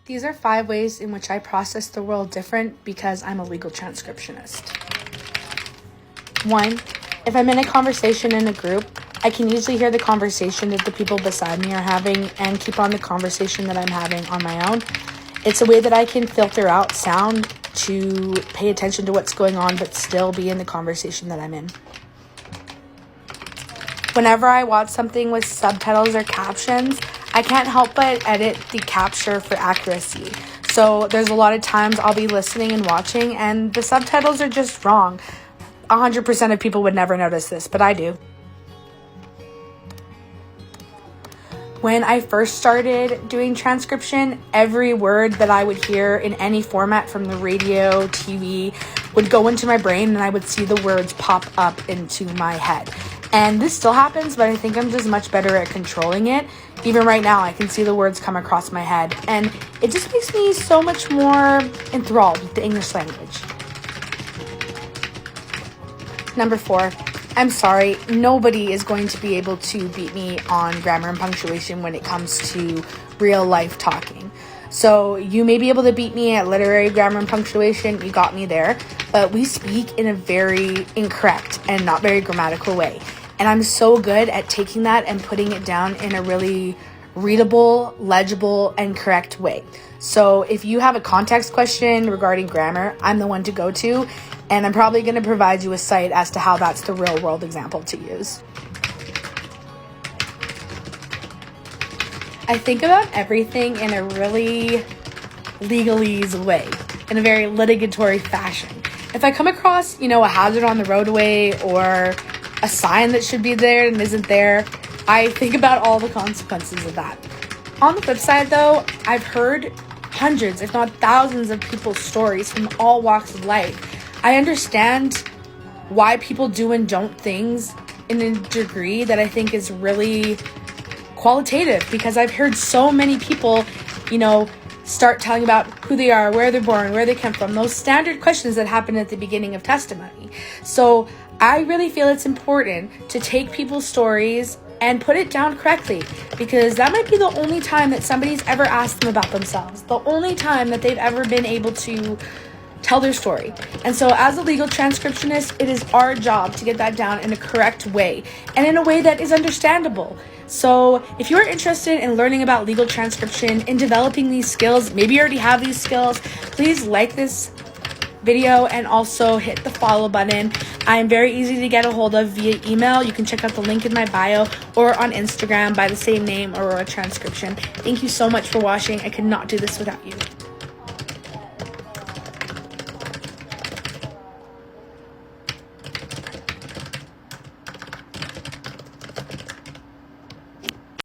These are 5 ways in which I process the world different because I'm a legal transcriptionist. 1, if I'm in a conversation in a group, I can usually hear the conversation that the people beside me are having and keep on the conversation that I'm having on my own. It's a way that I can filter out sound to pay attention to what's going on but still be in the conversation that I'm in. Whenever I watch something with subtitles or captions, I can't help but edit the capture for accuracy. So there's a lot of times I'll be listening and watching and the subtitles are just wrong. 100% of people would never notice this, but I do. When I first started doing transcription, every word that I would hear in any format from the radio, TV, would go into my brain and I would see the words pop up into my head. And this still happens, but I think I'm just much better at controlling it. Even right now, I can see the words come across my head. And it just makes me so much more enthralled with the English language. Number 4, I'm sorry, nobody is going to be able to beat me on grammar and punctuation when it comes to real life talking. So you may be able to beat me at literary grammar and punctuation, you got me there, but we speak in a very incorrect and not very grammatical way. And I'm so good at taking that and putting it down in a really readable, legible, and correct way. So if you have a context question regarding grammar, I'm the one to go to, and I'm probably going to provide you a site as to how that's the real world example to use. I think about everything in a really legalese way, in a very litigatory fashion. If I come across, a hazard on the roadway or a sign that should be there and isn't there, I think about all the consequences of that. On the flip side though, I've heard hundreds, if not thousands of people's stories from all walks of life. I understand why people do and don't things in a degree that I think is really qualitative, because I've heard so many people, start telling about who they are, where they're born, where they come from, those standard questions that happen at the beginning of testimony. So I really feel it's important to take people's stories and put it down correctly, because that might be the only time that somebody's ever asked them about themselves, the only time that they've ever been able to tell their story. And so as a legal transcriptionist, it is our job to get that down in a correct way and in a way that is understandable. So if you're interested in learning about legal transcription, in developing these skills, maybe you already have these skills, please like this video and also hit the follow button. I am very easy to get a hold of via email. You can check out the link in my bio, or on Instagram by the same name, Aurora Transcription. Thank you so much for watching. I could not do this without you.